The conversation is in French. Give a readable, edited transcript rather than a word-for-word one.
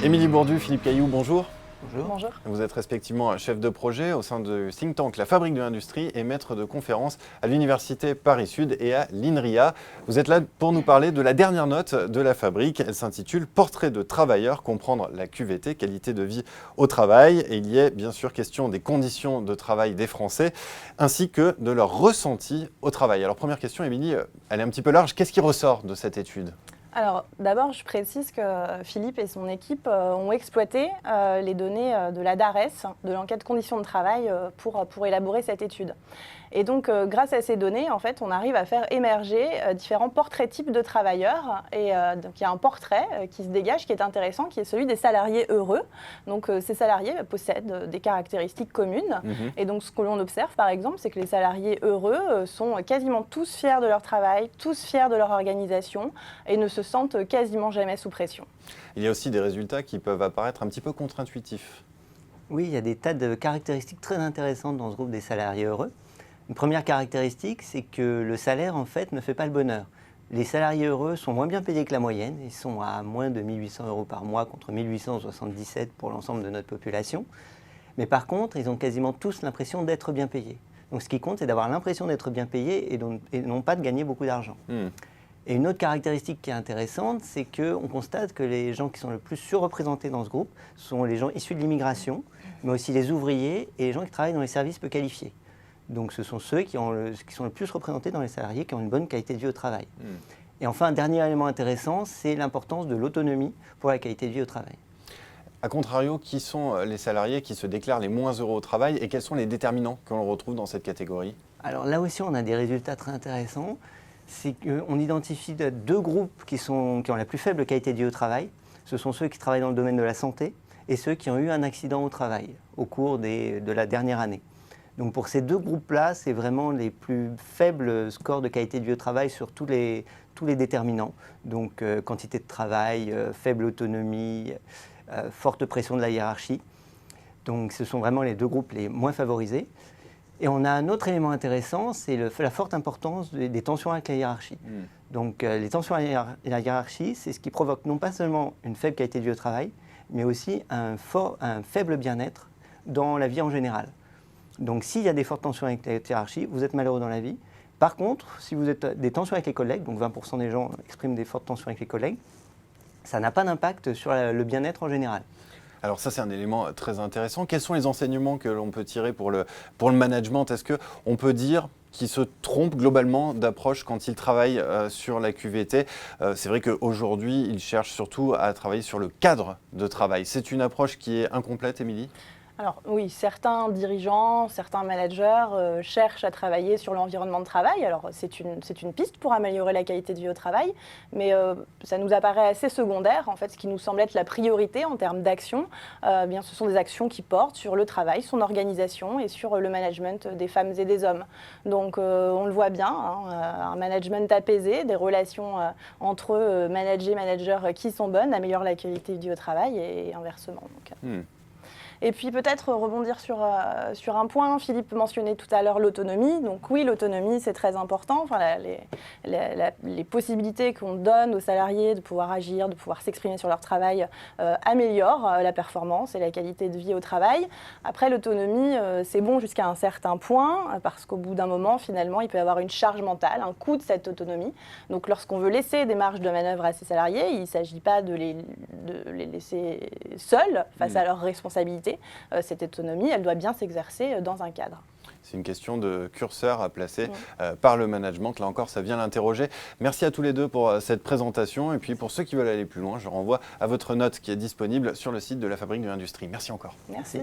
Émilie Bourdu, Philippe Cailloux, bonjour. Bonjour. Bonjour. Vous êtes respectivement chef de projet au sein du think tank La Fabrique de l'Industrie et maître de conférences à l'Université Paris-Sud et à l'INRIA. Vous êtes là pour nous parler de la dernière note de La Fabrique. Elle s'intitule « Portrait de travailleur, comprendre la QVT, qualité de vie au travail ». Et il y est bien sûr question des conditions de travail des Français ainsi que de leur ressenti au travail. Alors première question, Émilie, elle est un petit peu large. Qu'est-ce qui ressort de cette étude ? Alors d'abord, je précise que Philippe et son équipe ont exploité les données de la DARES, de l'enquête conditions de travail, pour élaborer cette étude. Et donc, grâce à ces données, en fait, on arrive à faire émerger différents portraits types de travailleurs. Et donc, il y a un portrait qui se dégage, qui est intéressant, qui est celui des salariés heureux. Donc, ces salariés possèdent des caractéristiques communes. Et donc, ce que l'on observe, par exemple, c'est que les salariés heureux sont quasiment tous fiers de leur travail, tous fiers de leur organisation et ne se sentent quasiment jamais sous pression. Il y a aussi des résultats qui peuvent apparaître un petit peu contre-intuitifs. Oui, il y a des tas de caractéristiques très intéressantes dans ce groupe des salariés heureux. Une première caractéristique, c'est que le salaire, en fait, ne fait pas le bonheur. Les salariés heureux sont moins bien payés que la moyenne. Ils sont à moins de 1 800 € par mois contre 1 877 pour l'ensemble de notre population. Mais par contre, ils ont quasiment tous l'impression d'être bien payés. Donc ce qui compte, c'est d'avoir l'impression d'être bien payé et non pas de gagner beaucoup d'argent. Et une autre caractéristique qui est intéressante, c'est qu'on constate que les gens qui sont le plus surreprésentés dans ce groupe sont les gens issus de l'immigration, mais aussi les ouvriers et les gens qui travaillent dans les services peu qualifiés. Donc ce sont ceux qui sont le plus représentés dans les salariés qui ont une bonne qualité de vie au travail. Et enfin, un dernier élément intéressant, c'est l'importance de l'autonomie pour la qualité de vie au travail. A contrario, qui sont les salariés qui se déclarent les moins heureux au travail et quels sont les déterminants que l'on retrouve dans cette catégorie ? Alors là aussi, on a des résultats très intéressants. C'est qu'on identifie deux groupes qui ont la plus faible qualité de vie au travail. Ce sont ceux qui travaillent dans le domaine de la santé et ceux qui ont eu un accident au travail au cours de la dernière année. Donc pour ces deux groupes-là, c'est vraiment les plus faibles scores de qualité de vie au travail sur tous les déterminants. Donc quantité de travail, faible autonomie, forte pression de la hiérarchie. Donc ce sont vraiment les deux groupes les moins favorisés. Et on a un autre élément intéressant, c'est la forte importance des tensions avec la hiérarchie. Donc les tensions avec la hiérarchie, c'est ce qui provoque non pas seulement une faible qualité de vie au travail, mais aussi un faible bien-être dans la vie en général. Donc s'il y a des fortes tensions avec la hiérarchie, vous êtes malheureux dans la vie. Par contre, si vous êtes des tensions avec les collègues, donc 20% des gens expriment des fortes tensions avec les collègues, ça n'a pas d'impact sur le bien-être en général. Alors ça, c'est un élément très intéressant. Quels sont les enseignements que l'on peut tirer pour le management ? Est-ce qu'on peut dire qu'il se trompe globalement d'approche quand il travaille sur la QVT ? C'est vrai qu'aujourd'hui, il cherche surtout à travailler sur le cadre de travail. C'est une approche qui est incomplète, Émilie ? Alors oui, certains dirigeants, certains managers cherchent à travailler sur l'environnement de travail. Alors c'est une piste pour améliorer la qualité de vie au travail, mais ça nous apparaît assez secondaire. En fait, ce qui nous semble être la priorité en termes d'action, bien, ce sont des actions qui portent sur le travail, son organisation et sur le management des femmes et des hommes. Donc on le voit bien, un management apaisé, des relations entre managers qui sont bonnes améliorent la qualité de vie au travail et inversement. Donc, Et puis peut-être rebondir sur un point, Philippe mentionnait tout à l'heure l'autonomie. Donc oui, l'autonomie c'est très important. Enfin, les possibilités qu'on donne aux salariés de pouvoir agir, de pouvoir s'exprimer sur leur travail améliorent la performance et la qualité de vie au travail. Après l'autonomie, c'est bon jusqu'à un certain point parce qu'au bout d'un moment, finalement, il peut y avoir une charge mentale, un coût de cette autonomie. Donc lorsqu'on veut laisser des marges de manœuvre à ces salariés, il ne s'agit pas de les laisser seuls face à leurs responsabilités. Cette autonomie, elle doit bien s'exercer dans un cadre. C'est une question de curseur à placer par le management. Là encore, ça vient l'interroger. Merci à tous les deux pour cette présentation. Et puis pour ceux qui veulent aller plus loin, je renvoie à votre note qui est disponible sur le site de La Fabrique de l'Industrie. Merci encore. Merci.